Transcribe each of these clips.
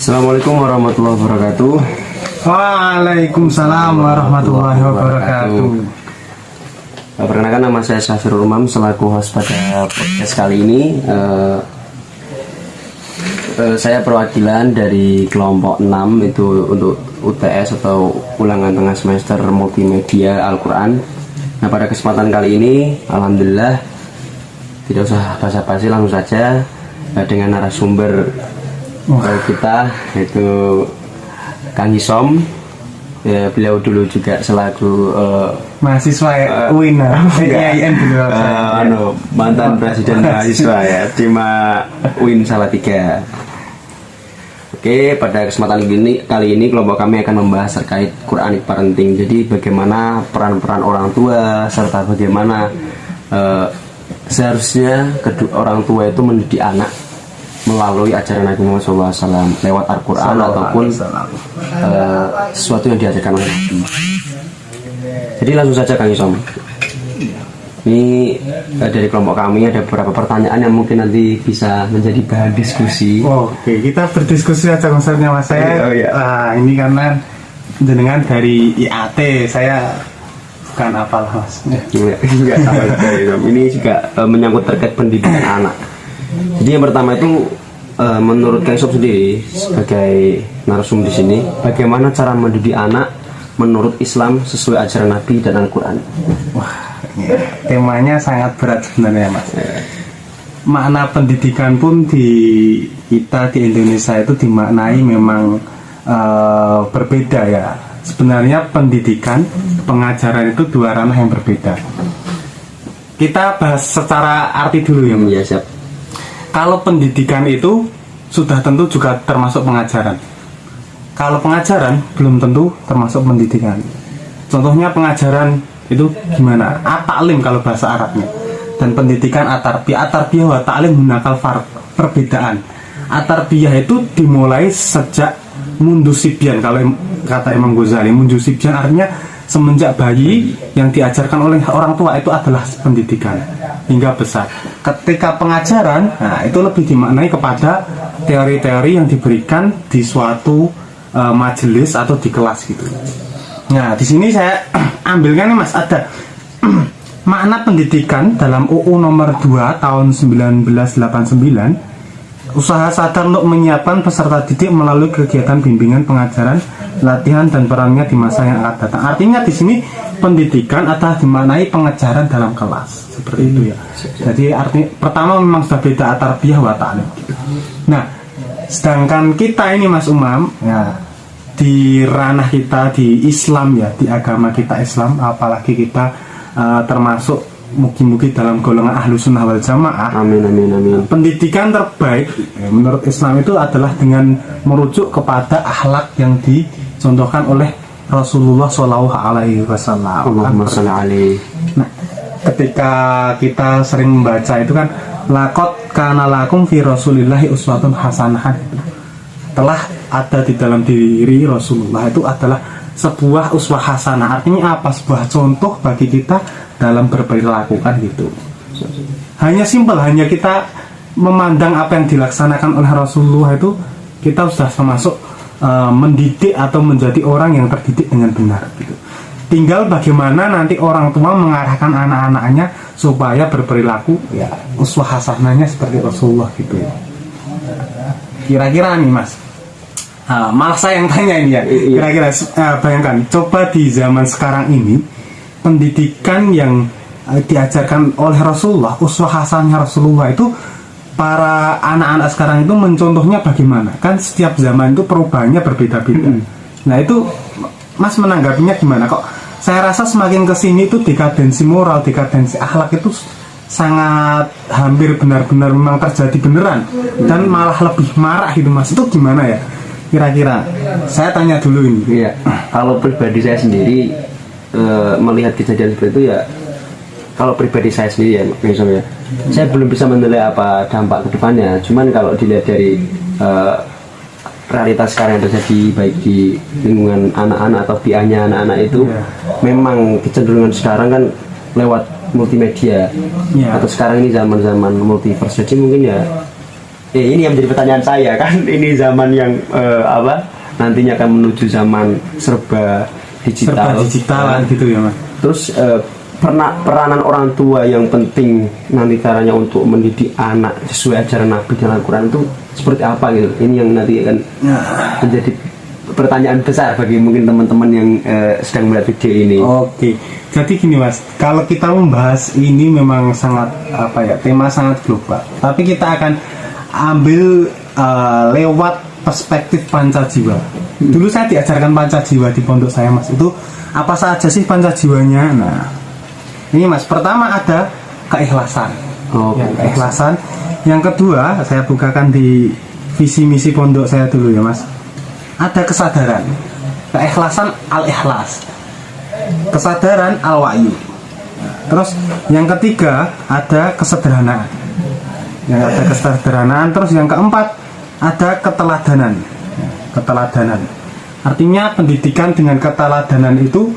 Assalamualaikum warahmatullahi wabarakatuh. Waalaikumsalam warahmatullahi wabarakatuh. Perkenalkan, nama saya Syafirul Umam selaku host pada podcast kali ini. Saya perwakilan dari kelompok 6 itu untuk UTS atau ulangan tengah semester multimedia Al-Quran. Nah, pada kesempatan kali ini alhamdulillah tidak usah basa-basi, langsung saja dengan narasumber kita, yaitu Kang Hisom. Ya, beliau dulu juga selaku mahasiswa UIN IAIN dulu, mantan presiden mahasiswa ya di UIN Salatiga. Oke, pada kesempatan kali ini kelompok kami akan membahas terkait Quranic Parenting. Jadi bagaimana peran-peran orang tua serta bagaimana seharusnya kedua orang tua itu mendidik anak melalui ajaran Nabi Muhammad SAW lewat Al-Quran ataupun sesuatu yang diajarkan oleh Nabi. Jadi langsung saja Kang Hisom. Ini dari kelompok kami ada beberapa pertanyaan yang mungkin nanti bisa menjadi bahan diskusi. Oke, kita berdiskusi aja konsepnya Mas. Ini karena jenengan dari IAT, saya bukan apalah Mas. Enggak sama sekali. Ini juga menyangkut terkait pendidikan anak. Jadi yang pertama itu menurut Kang Hisom sendiri sebagai narasumber di sini, bagaimana cara mendidik anak menurut Islam sesuai ajaran Nabi dan Al-Quran? Wah, temanya sangat berat sebenarnya Mas. Makna pendidikan pun di kita di Indonesia itu dimaknai memang berbeda ya. Sebenarnya pendidikan, pengajaran itu dua ranah yang berbeda. Kita bahas secara arti dulu ya Mas. Ya, siap. Kalau pendidikan itu sudah tentu juga termasuk pengajaran. Kalau pengajaran belum tentu termasuk pendidikan. Contohnya pengajaran itu gimana? At-ta'lim kalau bahasa Arabnya. Dan pendidikan at-tarbiyah. At-tarbiyah wa ta'lim hunakal farq, perbedaan. At-tarbiyah itu dimulai sejak mundu sibyan, kalau kata Imam Ghazali. Mundu sibyan artinya semenjak bayi yang diajarkan oleh orang tua itu adalah pendidikan hingga besar. Ketika pengajaran, nah itu lebih dimaknai kepada teori-teori yang diberikan di suatu majelis atau di kelas gitu. Nah, di sini saya ambilkan nih Mas, ada makna pendidikan dalam UU nomor 2 tahun 1989. Usaha sadar untuk menyiapkan peserta didik melalui kegiatan bimbingan, pengajaran, latihan dan perannya di masa yang akan datang. Artinya di sini pendidikan adalah dimaknai pengajaran dalam kelas, seperti itu ya. Jadi arti pertama memang sudah beda at-tarbiyah wa ta'lim. Nah, sedangkan kita ini Mas Umam, ya, di ranah kita di Islam ya, di agama kita Islam, apalagi kita termasuk mungkin dalam golongan ahlu sunnah wal jamaah. Amin, amin, amin. Pendidikan terbaik menurut Islam itu adalah dengan merujuk kepada akhlak yang dicontohkan oleh Rasulullah Shallallahu Alaihi Wasallam. Nah, ketika kita sering membaca itu kan, laqad kana lakum fi Rasulillahi uswatun hasanah. Telah ada di dalam diri Rasulullah itu adalah sebuah uswah hasanah. Artinya apa? Sebuah contoh bagi kita dalam berperilaku kan gitu. Hanya simpel, hanya kita memandang apa yang dilaksanakan oleh Rasulullah itu, kita sudah termasuk mendidik atau menjadi orang yang terdidik dengan benar gitu. Tinggal bagaimana nanti orang tua mengarahkan anak-anaknya supaya berperilaku ya uswah hasanahnya seperti Rasulullah gitu. Kira-kira nih Mas, malah saya yang tanya ini ya. Kira-kira bayangkan, coba di zaman sekarang ini pendidikan yang diajarkan oleh Rasulullah, uswah hasanah Rasulullah itu, para anak-anak sekarang itu mencontohnya bagaimana? Kan setiap zaman itu perubahannya berbeda-beda. Nah itu Mas menanggapinya gimana? Kok saya rasa semakin kesini itu dekadensi moral, dekadensi akhlak itu sangat hampir benar-benar memang terjadi beneran, dan malah lebih marak gitu Mas. Itu gimana ya? Kira-kira saya tanya dulu ini. Iya. Kalau pribadi saya sendiri melihat kejadian seperti itu ya, kalau pribadi saya sendiri ya, misalnya saya belum bisa menilai apa dampak kedepannya. Cuman kalau dilihat dari realitas sekarang yang terjadi baik di lingkungan anak-anak atau bianya anak-anak itu, memang kecenderungan sekarang kan lewat multimedia atau sekarang ini zaman-zaman multiverse. Jadi mungkin ya Ini yang menjadi pertanyaan saya kan, ini zaman yang nantinya akan menuju zaman serba digital. Serba digitalan gitu ya Mas. Terus peranan orang tua yang penting nanti caranya untuk mendidik anak sesuai ajaran Nabi dan Al-Quran itu seperti apa gitu. Ini yang nanti akan menjadi pertanyaan besar bagi mungkin teman-teman yang sedang melihat video ini. Oke, jadi gini Mas, kalau kita membahas ini memang sangat tema sangat global. Tapi kita akan ambil lewat perspektif Pancajiwa. Dulu saya diajarkan Pancajiwa di pondok saya Mas. Itu apa saja sih Pancajiwanya? Nah, ini Mas, pertama ada keikhlasan. Keikhlasan. Yang kedua, saya bukakan di visi misi pondok saya dulu ya Mas. Ada kesadaran. Keikhlasan al-ikhlas. Kesadaran al-wa'yu. Terus yang ketiga ada kesederhanaan. Ada kesederhanaan. Terus yang keempat ada keteladanan. Keteladanan. Artinya pendidikan dengan keteladanan itu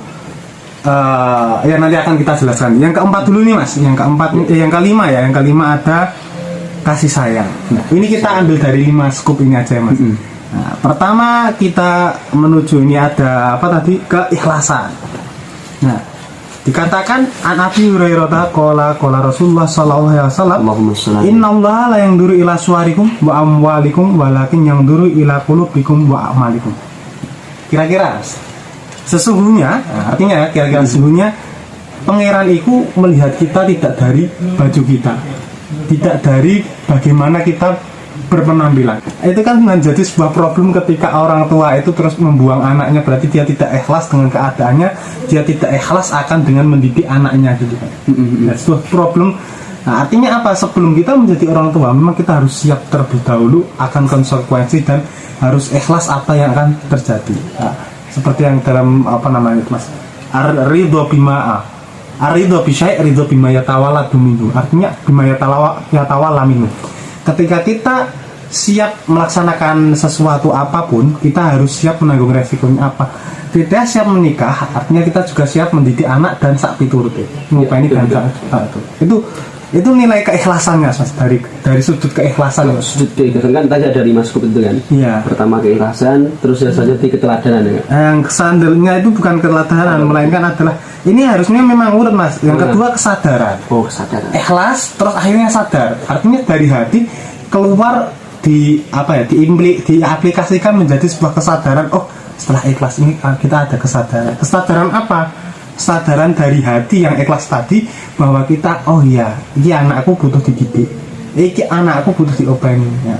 ya nanti akan kita jelaskan. Yang keempat dulu nih Mas. Yang kelima ya. Yang kelima ada kasih sayang. Nah, ini kita ambil dari 5 skup ini aja Mas. Nah, pertama kita menuju ini ada apa tadi? Keikhlasan. Nah, dikatakan an Abi Hurairah qala Rasulullah sallallahu alaihi wasallam, innallaha la yanzuru ila suwarikum wa amwalikum walakin yanzuru ila qulubikum wa a'malikum. Kira-kira sesungguhnya, artinya kira-kira sesungguhnya pangeran itu melihat kita tidak dari baju kita, tidak dari bagaimana kita berpenampilan. Itu kan menjadi sebuah problem ketika orang tua itu terus membuang anaknya, berarti dia tidak ikhlas dengan keadaannya, dia tidak ikhlas akan dengan mendidik anaknya gitu kan. Nah, sebuah problem. Nah, artinya apa? Sebelum kita menjadi orang tua, memang kita harus siap terlebih dahulu akan konsekuensi dan harus ikhlas apa yang akan terjadi. Nah, seperti yang dalam apa namanya Mas, ridho bima ridho bisyai ridho bima yatawala minhu. Artinya bima yatawala minhu. Ketika kita siap melaksanakan sesuatu apapun, kita harus siap menanggung resikonya apa. Tidak siap menikah, artinya kita juga siap mendidik anak dan sak piturute. Ngupeni dan itu nilai keikhlasannya Mas, dari sudut keikhlasan. Sudut keikhlasan kan tadi ada 5 skup itu kan. Iya. Pertama keikhlasan, terus selanjutnya keteladanan ya. Yang kesandelnya itu bukan keteladanan, melainkan adalah ini harusnya memang urut Mas. Yang kedua kesadaran. Kesadaran. Ikhlas, terus akhirnya sadar. Artinya dari hati keluar diaplikasikan menjadi sebuah kesadaran. Oh, setelah ikhlas ini kita ada kesadaran. Kesadaran apa? Kesadaran dari hati yang ikhlas tadi bahwa kita, oh iya, ini anakku butuh dididik, ini anakku butuh diobani. Ya.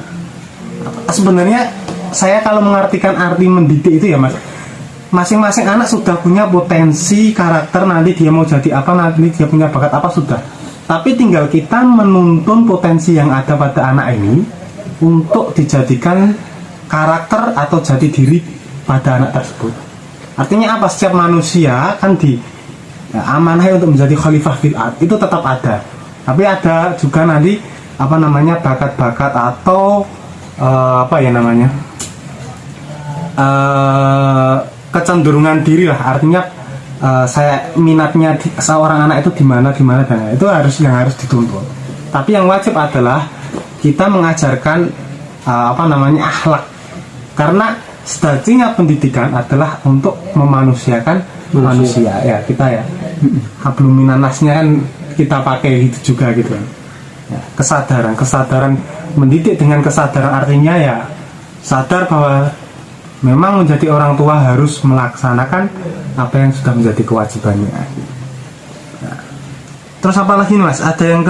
Sebenarnya saya kalau mengartikan arti mendidik itu ya Mas, masing-masing anak sudah punya potensi karakter, nanti dia mau jadi apa, nanti dia punya bakat apa sudah. Tapi tinggal kita menuntun potensi yang ada pada anak ini untuk dijadikan karakter atau jati diri pada anak tersebut. Artinya apa? Setiap manusia kan amanah untuk menjadi khalifah fil ard itu tetap ada. Tapi ada juga nanti apa namanya bakat-bakat atau kecenderungan diri lah. Artinya saya minatnya seorang anak itu di mana dan itu yang harus dituntut. Tapi yang wajib adalah kita mengajarkan akhlak, karena sejatinya pendidikan adalah untuk memanusiakan manusia ya kita ya. Hablum minan nasnya kan kita pakai gitu juga gitu kan. Ya, kesadaran mendidik dengan kesadaran artinya ya sadar bahwa memang menjadi orang tua harus melaksanakan apa yang sudah menjadi kewajibannya. Ya. Terus apa lagi Mas? Ada yang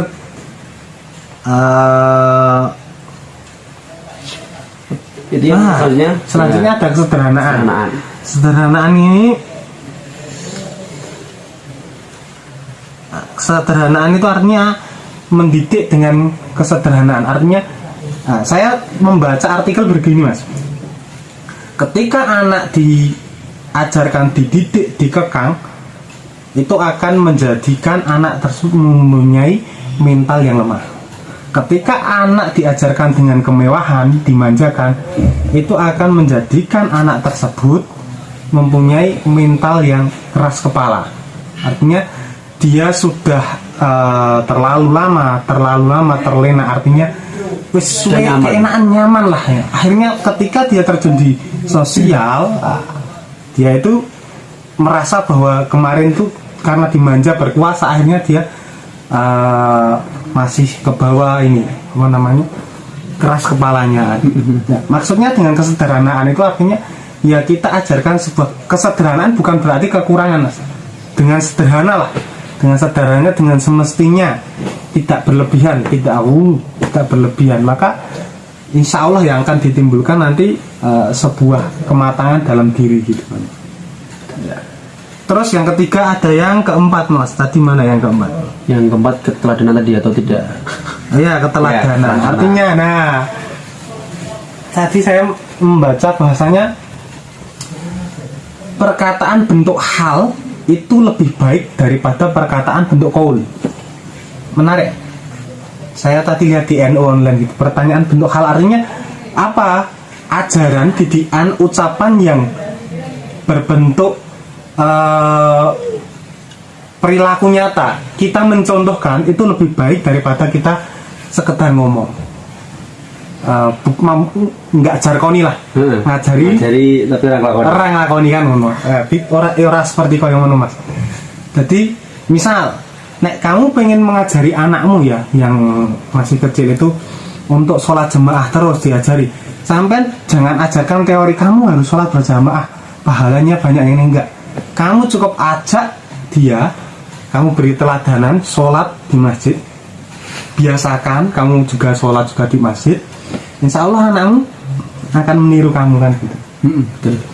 itu yang selanjutnya ada kesederhanaan. Kesederhanaan itu artinya mendidik dengan kesederhanaan. Artinya saya membaca artikel begini Mas, ketika anak diajarkan, dididik, dikekang, itu akan menjadikan anak tersebut mempunyai mental yang lemah. Ketika anak diajarkan dengan kemewahan, dimanjakan, itu akan menjadikan anak tersebut mempunyai mental yang keras kepala. Artinya dia sudah terlalu lama terlena, artinya wis keenaan nyaman lah ya. Akhirnya ketika dia terjun di sosial, dia itu merasa bahwa kemarin tuh karena dimanja berkuasa, akhirnya dia masih ke bawah ini, apa namanya, keras kepalanya. Nah, maksudnya dengan kesederhanaan itu artinya ya kita ajarkan sebuah kesederhanaan, bukan berarti kekurangan, Mas. Dengan sederhana lah, dengan sederhananya, dengan semestinya, tidak berlebihan, tidak berlebihan, maka insya Allah yang akan ditimbulkan nanti sebuah kematangan dalam diri gitu kan. Ya. Terus yang ketiga ada yang keempat, Mas. Tadi mana yang keempat? Yang keempat keteladanan tadi atau tidak? Iya, keteladanan. Artinya, nah, tadi saya membaca bahasanya perkataan bentuk hal itu lebih baik daripada perkataan bentuk qaul. Menarik. Saya tadi lihat di NU online gitu. Pertanyaan bentuk hal artinya apa? Ajaran, didikan, ucapan yang berbentuk perilaku nyata. Kita mencontohkan itu lebih baik daripada kita sekedar ngomong. Nggak jarkoni lah. Ngajari tapi orang lakoni kan ngomong. Ora seperti kau yang ngono, Mas. Jadi misal nek kamu pengen mengajari anakmu ya yang masih kecil itu untuk sholat jemaah terus diajari. Sampai jangan ajarkan teori kamu harus sholat berjamaah, pahalanya banyak, ini enggak. Kamu cukup ajak dia, kamu beri teladanan sholat di masjid, biasakan kamu juga sholat juga di masjid. Insya Allah anakmu akan meniru kamu kan gitu.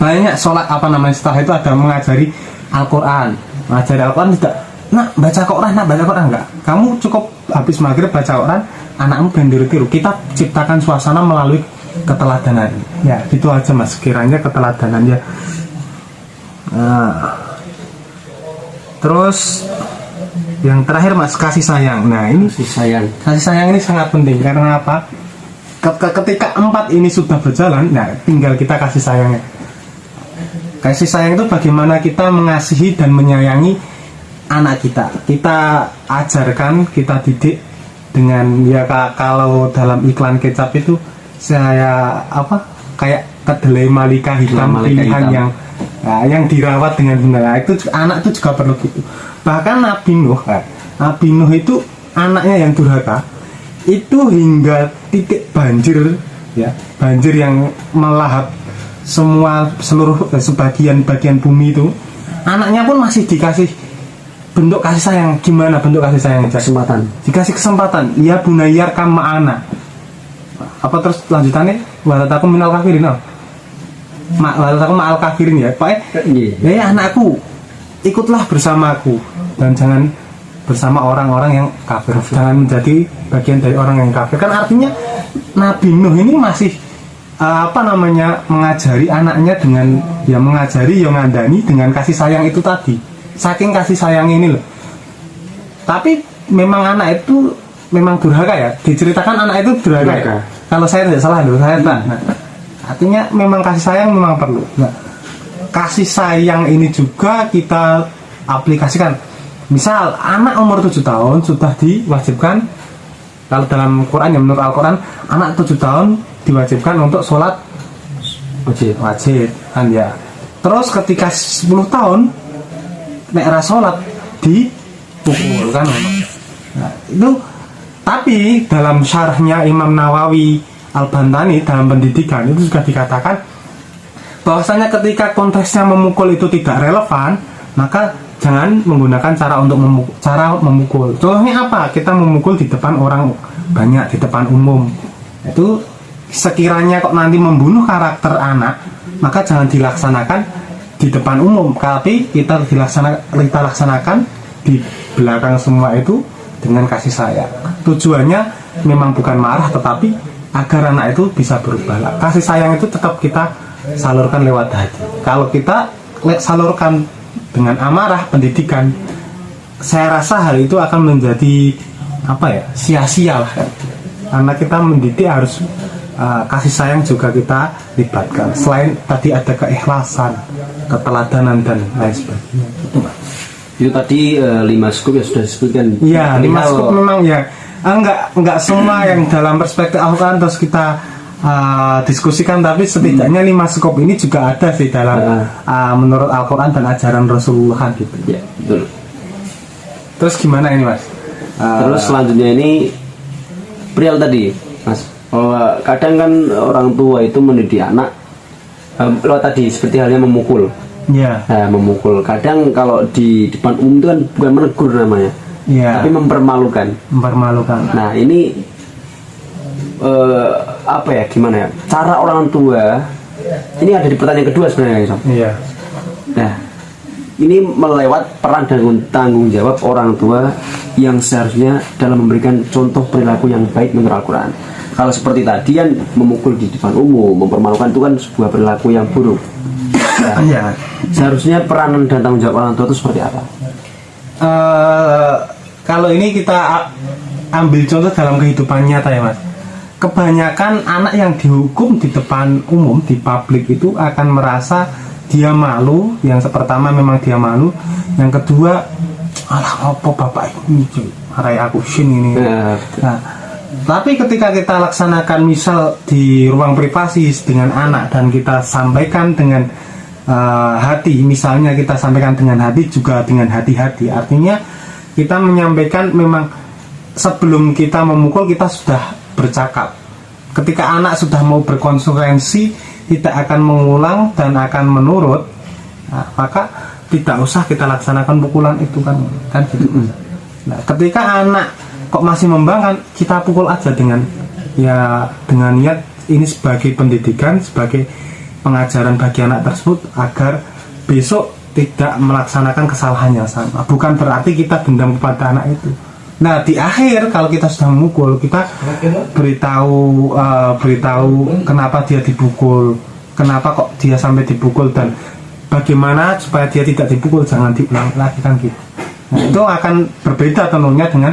Banyak sholat apa namanya setelah itu ada mengajari Al-Quran. Mengajari Al-Quran tidak, nak baca Quran enggak. Kamu cukup habis maghrib baca Quran, anakmu ben tiru. Kita ciptakan suasana melalui keteladanan. Ya, itu aja Mas, kiranya keteladanan ya. Terus yang terakhir Mas, kasih sayang. Nah, ini kasih sayang ini sangat penting karena apa? Ketika 4 ini sudah berjalan, nah tinggal kita kasih sayangnya. Kasih sayang itu bagaimana kita mengasihi dan menyayangi anak kita. Kita ajarkan, kita didik dengan ya kalau dalam iklan kecap itu saya kayak kedelai malika hitam pilihan hitam. Yang dirawat dengan benar. Itu anak itu juga perlu gitu. Bahkan Nabi Nuh itu anaknya yang durhaka itu hingga titik banjir yang melahap sebagian bumi itu, anaknya pun masih dikasih bentuk kasih sayang. Gimana bentuk kasih sayang? Dikasih kesempatan. Ya bunayyar kam ma'ana. Apa terus lanjutannya? Walatakum minal kafirin. Walatakum ma'al kafirin ya. Pak, ya anakku, ikutlah bersamaku dan jangan bersama orang-orang yang kafir. Jangan menjadi bagian dari orang yang kafir. Kan artinya Nabi Nuh ini masih mengajari anaknya dengan mengajari yang ngandani dengan kasih sayang itu tadi. Saking kasih sayang ini loh. Tapi memang anak itu memang durhaka ya. Diceritakan anak itu durhaka. Ya? Kalau saya tidak salah loh, saya tak. Nah, artinya memang kasih sayang memang perlu. Nah, kasih sayang ini juga kita aplikasikan. Misal anak umur 7 tahun sudah diwajibkan, kalau dalam Quran menurut Al-Quran anak 7 tahun diwajibkan untuk sholat wajib kan ya. Terus ketika 10 tahun nek ra sholat dipukul kan. Nah, itu tapi dalam syarahnya Imam Nawawi Al-Bantani dalam pendidikan itu juga dikatakan bahwasanya ketika konteksnya memukul itu tidak relevan, maka jangan menggunakan cara memukul. Contohnya apa? Kita memukul di depan orang banyak, di depan umum. Itu sekiranya kok nanti membunuh karakter anak, maka jangan dilaksanakan di depan umum. Tapi kita laksanakan di belakang semua itu dengan kasih sayang. Tujuannya memang bukan marah, tetapi agar anak itu bisa berubah. Kasih sayang itu tetap kita salurkan lewat hati. Kalau kita salurkan dengan amarah pendidikan, saya rasa hal itu akan menjadi sia-sia lah. Karena kita mendidik harus kasih sayang juga kita libatkan. Selain tadi ada keikhlasan, keteladanan dan lain sebagainya. Itu tadi 5 scoop ya sudah disebutkan. Iya, Tapi 5 kalau- scoop memang ya enggak semua yang dalam perspektif Al-Quran terus kita diskusikan, tapi setidaknya 5 scoop ini juga ada sih dalam menurut Al-Quran dan ajaran Rasulullah gitu. Ya, betul. Terus gimana ini Mas? Terus selanjutnya ini perihal tadi, Mas, bahwa kadang kan orang tua itu mendidik anak lo tadi seperti halnya memukul. Ya, Nah, memukul. Kadang kalau di depan umum itu kan bukan menegur namanya, ya, tapi mempermalukan. mempermalukan. Nah, ini apa ya, gimana ya? Cara orang tua ini ada di pertanyaan kedua sebenarnya, Sam. Iya. Nah, ini melewat peran dan tanggung jawab orang tua yang seharusnya dalam memberikan contoh perilaku yang baik menurut Al-Quran. Kalau seperti tadi kan memukul di depan umum, mempermalukan itu kan sebuah perilaku yang buruk. Nah, Iya. seharusnya peranan dan tanggung jawab orang tua itu seperti apa? Kalau ini kita ambil contoh dalam kehidupan nyata ya Mas. Kebanyakan anak yang dihukum di depan umum, di publik itu akan merasa dia malu. Yang pertama memang dia malu. Yang kedua, alah apa bapak ini marai aku sin ini. Nah, tapi ketika kita laksanakan misal di ruang privasi dengan anak dan kita sampaikan dengan hati, misalnya kita sampaikan dengan hati juga dengan hati-hati, artinya kita menyampaikan memang sebelum kita memukul kita sudah bercakap. Ketika anak sudah mau berkonsekuensi, tidak akan mengulang dan akan menurut, nah, maka tidak usah kita laksanakan pukulan itu kan gitu. Nah, ketika anak kok masih membangkang, kita pukul aja dengan niat ini sebagai pendidikan, sebagai pengajaran bagi anak tersebut agar besok tidak melaksanakan kesalahan yang sama. Bukan berarti kita dendam kepada anak itu. Nah, di akhir kalau kita sudah memukul, kita beritahu kenapa dia dipukul, kenapa kok dia sampai dipukul, dan bagaimana supaya dia tidak dipukul, jangan diulang lagi kan gitu. Nah, itu akan berbeda tentunya dengan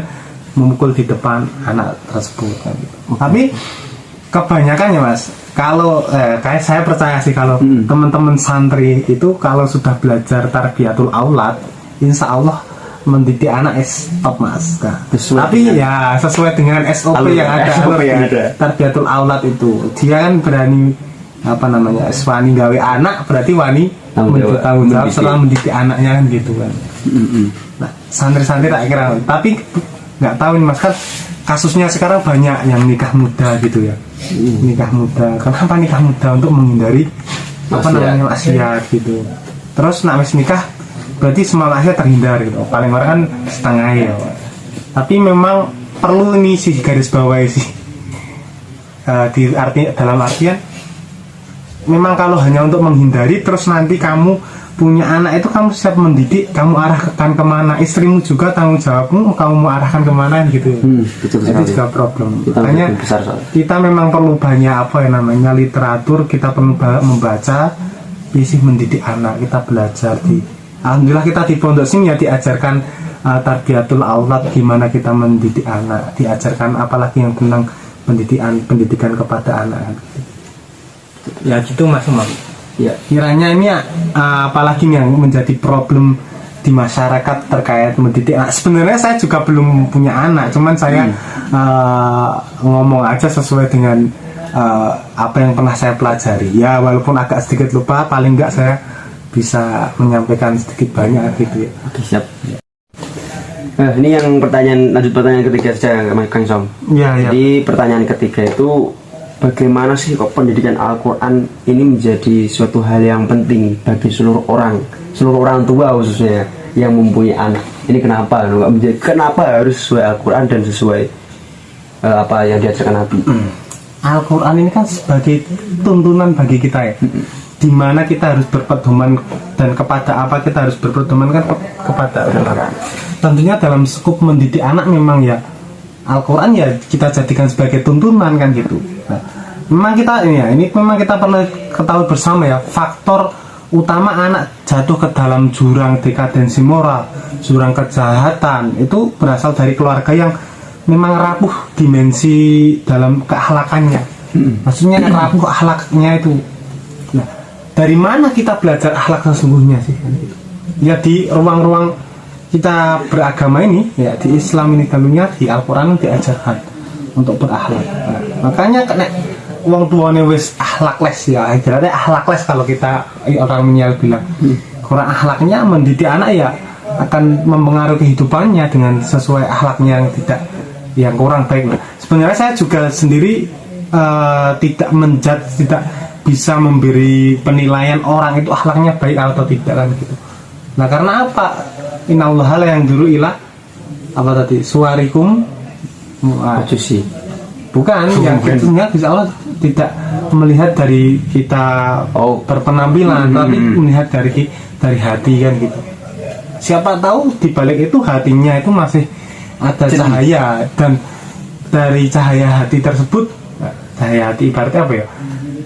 memukul di depan anak tersebut kan gitu. Tapi kebanyakan ya Mas, kalau kayak saya percaya sih kalau teman-teman santri itu kalau sudah belajar tarbiyatul aulad, insya Allah mendidik anak top Mas. Nah, tapi ya sesuai dengan SOP yang ada, tarbiyatul aulad itu dia kan berani wani gawe anak, berarti wani tanggung jawab setelah mendidik anaknya kan gitu kan. Nah, santri-santri tak kira, tapi nggak tahu nih Mas, kan kasusnya sekarang banyak yang nikah muda gitu ya. Nikah muda, kenapa nikah muda? Untuk menghindari maksiat gitu. Terus nak nikah berarti semua maksiat terhindar gitu, paling orang kan setengah ya. Tapi memang perlu ini sih garis bawahi sih, dalam artian memang kalau hanya untuk menghindari terus nanti kamu punya anak itu kamu siap mendidik, kamu arahkan kemana, istrimu juga tanggung jawabmu, kamu mau arahkan kemana gitu. Betul itu juga problem. Makanya kita memang perlu banyak literatur, kita perlu membaca isi mendidik anak, kita belajar alhamdulillah kita di pondok sini ya diajarkan tarbiyatul aulad, gimana kita mendidik anak, diajarkan apalagi yang tentang pendidikan kepada anak. Ya gitu Mas Umar. Ya, kiranya ini apalagi yang menjadi problem di masyarakat terkait mendidik anak. Sebenarnya saya juga belum punya anak, cuman saya ngomong aja sesuai dengan apa yang pernah saya pelajari. Ya walaupun agak sedikit lupa, paling enggak saya bisa menyampaikan sedikit banyak gitu ya. Oke, siap. Ini yang lanjut pertanyaan ketiga saja Kang Som. Ya. Jadi pertanyaan ketiga itu, bagaimana sih kok pendidikan Al-Quran ini menjadi suatu hal yang penting bagi seluruh orang tua khususnya yang mempunyai anak? Ini kenapa harus sesuai Al-Quran dan sesuai apa yang diajarkan Nabi? Al-Quran ini kan sebagai tuntunan bagi kita ya, dimana kita harus berpedoman, dan kepada apa kita harus berpedoman kan kepada Al-Quran. Tentunya dalam skup mendidik anak memang ya Al-Quran ya kita jadikan sebagai tuntunan kan gitu. Nah, memang kita memang kita perlu ketahui bersama ya, faktor utama anak jatuh ke dalam jurang dekadensi moral, jurang kejahatan itu berasal dari keluarga yang memang rapuh dimensi dalam keakhlakannya. Maksudnya rapuh akhlaknya itu. Nah, dari mana kita belajar akhlak sesungguhnya sih? Ya di ruang-ruang kita beragama ini ya, di Islam ini tentunya di Al-Quran diajarkan untuk berakhlak. Nah, makanya kena wong tuane wis akhlak les ya, ibaratnya akhlak les kalau kita orang milenial bilang. Kurang akhlaknya mendidik anak ya akan mempengaruhi kehidupannya dengan sesuai akhlaknya yang kurang baik. Sebenarnya saya juga sendiri tidak menjudge, tidak bisa memberi penilaian orang itu akhlaknya baik atau tidak kan gitu. Nah karena apa? Innallaha la yanzuru ila apa tadi? Suwarikum Majusi. bukan yang tentunya bisa Allah tidak melihat dari kita berpenampilan, tapi melihat dari hati kan gitu. Siapa tahu di balik itu hatinya itu masih ada cahaya, dan dari cahaya hati tersebut, cahaya hati ibaratnya apa ya?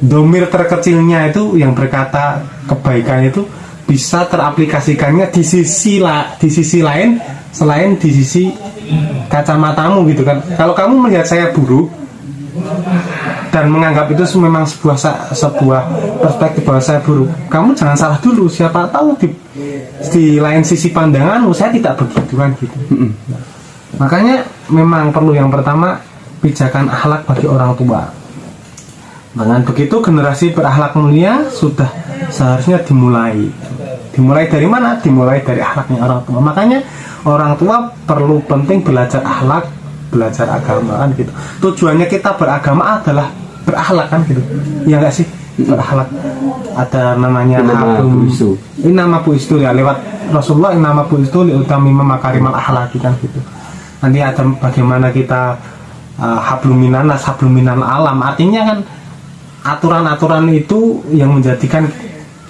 Domir terkecilnya itu yang berkata kebaikan itu bisa teraplikasikannya di sisi lain selain di sisi kacamatamu gitu kan. Kalau kamu melihat saya buruk dan menganggap itu memang sebuah perspektif bahwa saya buruk, kamu jangan salah dulu. Siapa tahu di lain sisi pandanganmu saya tidak begitu kan gitu. Makanya memang perlu yang pertama pijakan akhlak bagi orang tua. Dengan begitu generasi berakhlak mulia sudah seharusnya dimulai. Dimulai dari mana? Dimulai dari akhlaknya orang tua. Makanya orang tua perlu penting belajar akhlak, belajar agama kan gitu. Tujuannya kita beragama adalah berakhlak kan gitu. Ya enggak sih? Berakhlak. Ada namanya ini nama buistu ya, lewat Rasulullah, nama buistu liutami makarimal akhlak kan gitu. Nanti ada bagaimana kita habluminan nas habluminan alam, artinya kan aturan-aturan itu yang menjadikan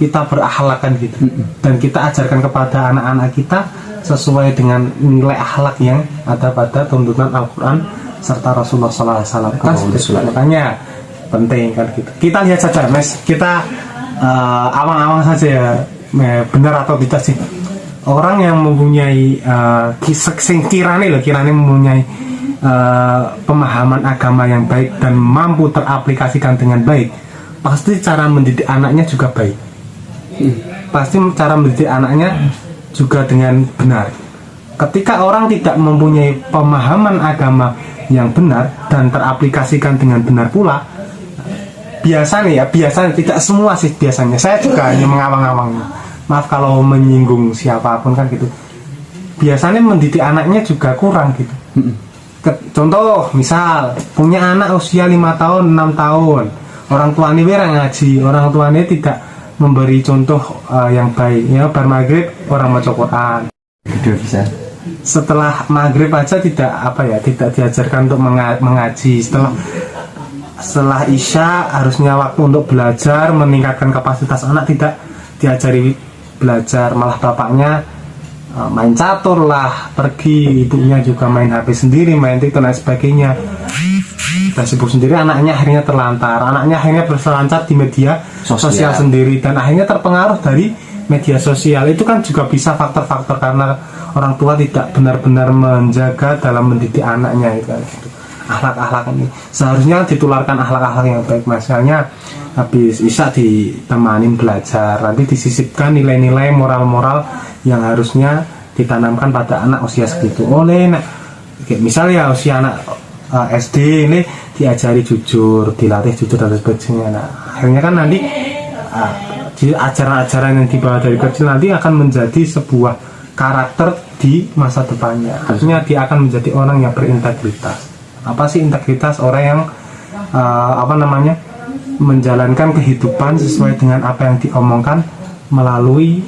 kita berakhlak kan gitu. Dan kita ajarkan kepada anak-anak kita sesuai dengan nilai akhlak yang ada pada tuntunan Al-Quran serta Rasulullah SAW kan. Makanya penting kan gitu. Kita lihat saja Mas, kita awang-awang saja ya, benar atau tidak sih orang yang mempunyai kirane mempunyai pemahaman agama yang baik dan mampu teraplikasikan dengan baik, pasti cara mendidik anaknya juga baik. Pasti cara mendidik anaknya juga dengan benar. Ketika orang tidak mempunyai pemahaman agama yang benar dan teraplikasikan dengan benar pula, biasanya tidak semua sih, biasanya saya juga hanya mengawang-awang, maaf kalau menyinggung siapapun kan gitu, biasanya mendidik anaknya juga kurang gitu. Contoh misal punya anak usia 5 tahun 6 tahun, orang tuanya ngaji, orang tuanya tidak memberi contoh yang baik ya, bar maghrib orang baca Quran, bisa. Setelah maghrib aja tidak diajarkan untuk mengaji. Setelah isya harusnya waktu untuk belajar, meningkatkan kapasitas anak, tidak diajari belajar, malah bapaknya main catur lah, pergi, ibunya juga main HP sendiri, main TikTok dan sebagainya. Dan sibuk sendiri, anaknya akhirnya terlantar, anaknya akhirnya berselancar di media sosial sendiri, dan akhirnya terpengaruh dari media sosial. Itu kan juga bisa faktor-faktor karena orang tua tidak benar-benar menjaga dalam mendidik anaknya itu. Akhlak-akhlak ini seharusnya ditularkan, akhlak-akhlak yang baik. Misalnya habis isya ditemanin belajar, nanti disisipkan nilai-nilai moral-moral yang harusnya ditanamkan pada anak usia segitu. Misalnya usia anak SD ini diajari jujur, dilatih jujur dan sebagainya. Nah, akhirnya kan nanti ajaran-ajaran yang dibawa dari kecil nanti akan menjadi sebuah karakter di masa depannya. Harusnya dia akan menjadi orang yang berintegritas. Apa sih integritas? Orang yang menjalankan kehidupan sesuai dengan apa yang diomongkan melalui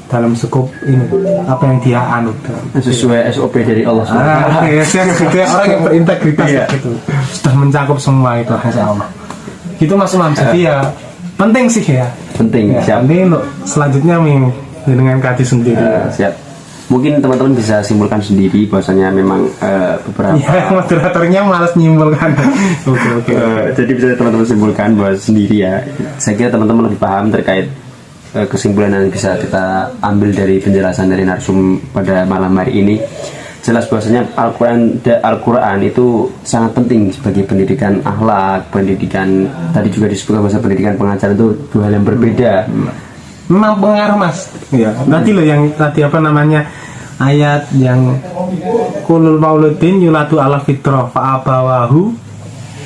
dalam skup ini, apa yang dia anut sesuai SOP dari Allah. Orang yang berintegritas gitu sudah mencakup semua itu, insya Allah. Gitu Mas Umam. Jadi ya penting sih ya. Penting. Ya, penting untuk selanjutnya dengan kaji sendiri. Siap. Mungkin teman-teman bisa simpulkan sendiri bahwasanya memang beberapa moderatornya malas nyimpulkan. Oke. Jadi bisa teman-teman simpulkan bahwa sendiri ya. Saya kira teman-teman lebih paham terkait kesimpulan yang bisa kita ambil dari penjelasan dari narsum pada malam hari ini. Jelas bahwasanya Al-Quran itu sangat penting sebagai pendidikan akhlak, pendidikan tadi juga disebutkan bahwa pendidikan pengajaran itu dua hal yang berbeda. Memang pengaruh Mas ya. Nanti loh yang tadi ayat yang kulul mauludin yuladu ala fitrah fa abawahu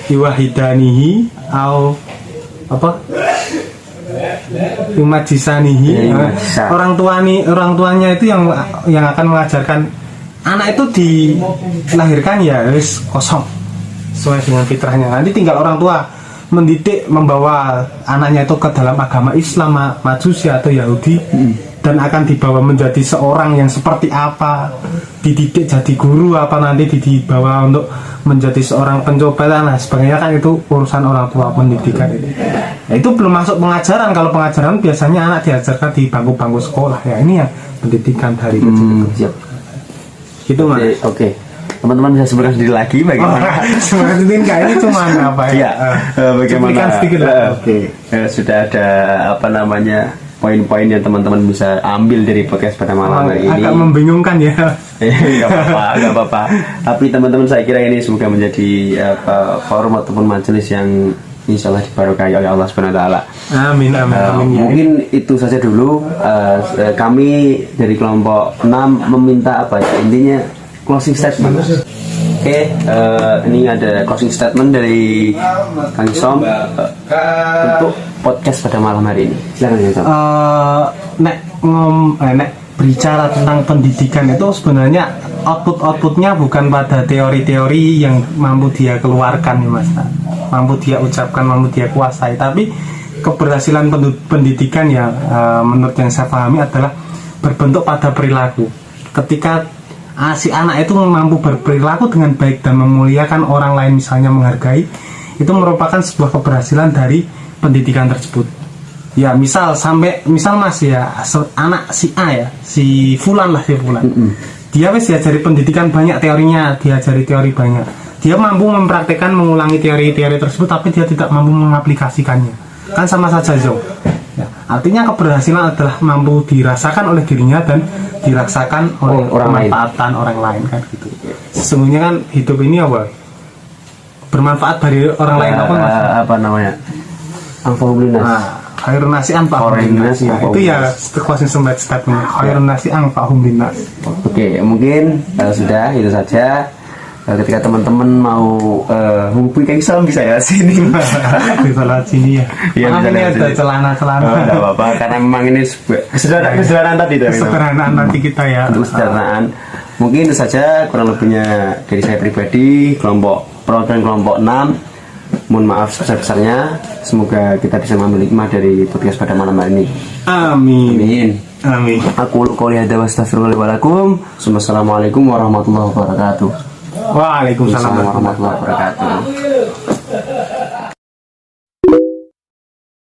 iwahidanihi au apa imajisanihi. Orang tuanya itu yang akan mengajarkan anak itu dilahirkan ya wis kosong sesuai dengan fitrahnya. Nanti tinggal orang tua mendidik, membawa anaknya itu ke dalam agama Islam, Majusi atau Yahudi, dan akan dibawa menjadi seorang yang seperti apa, dididik jadi guru apa, nanti dibawa untuk menjadi seorang pencoba. Nah sebagainya kan itu urusan orang tua pendidikan itu. Nah, itu belum masuk pengajaran. Kalau pengajaran biasanya anak diajarkan di bangku-bangku sekolah ya, ini ya pendidikan dari kecil. Siap. Gitu Mas. Oke. Teman-teman bisa sebutkan sendiri lagi bagaimana? Sebenarnya ini cuma apa ya? Bagaimana? Sedikit lah. Oke. Sudah ada apa namanya poin-poin yang teman-teman bisa ambil dari podcast pada malam hari ini. Agak membingungkan ya. Gak apa-apa. Tapi teman-teman saya kira ini semoga menjadi forum ataupun majelis yang insya Allah diberkahi oleh Allah Subhanahu Wa Taala. Amin amin amin. Mungkin itu saja dulu. Kami dari kelompok 6 meminta apa ya? Intinya closing statement. Oke, ini ada closing statement dari Kang Som untuk podcast pada malam hari ini. Silakan Kang Som. Nek berbicara tentang pendidikan itu sebenarnya outputnya bukan pada teori-teori yang mampu dia keluarkan ya Mas, mampu dia ucapkan, mampu dia kuasai, tapi keberhasilan pendidikan yang menurut yang saya pahami adalah berbentuk pada perilaku. Ketika si anak itu mampu berperilaku dengan baik dan memuliakan orang lain, misalnya menghargai, itu merupakan sebuah keberhasilan dari pendidikan tersebut. Ya misal Mas ya, anak si A ya, si Fulan, dia wis diajari pendidikan banyak, teorinya diajari teori banyak, dia mampu mempraktekkan, mengulangi teori-teori tersebut, tapi dia tidak mampu mengaplikasikannya, kan sama saja Zong ya. Artinya keberhasilan adalah mampu dirasakan oleh dirinya dan dirasakan oleh kemanfaatan orang lain kan gitu. Sesungguhnya kan hidup ini apa? Bermanfaat bagi orang lain apa namanya? Anfa'ulinas. Khairun nasi anfa'hum linnas. Itu ya closing statement. Khairun nasi anfa'hum linnas. Oke, mungkin sudah itu saja. Ketika teman-teman mau menghubungi Kang Som bisa ya sini. Bisa lewat sini ya. Iya, ini ada celana-celana. Tidak apa-apa, karena memang ini kesederhanaan tadi. Kesederhanaan nanti kita ya. Untuk kesederhanaan. Mungkin itu saja kurang lebihnya dari saya pribadi, perwakilan kelompok 6. Mohon maaf sebesar-besarnya. Semoga kita bisa mengambil hikmah dari podcast pada malam hari ini. Amin. Amin. Aku qouli hadza wa astaghfirullahi wa lakum. Assalamualaikum warahmatullahi wabarakatuh. Waalaikumsalam warahmatullahi wabarakatuh.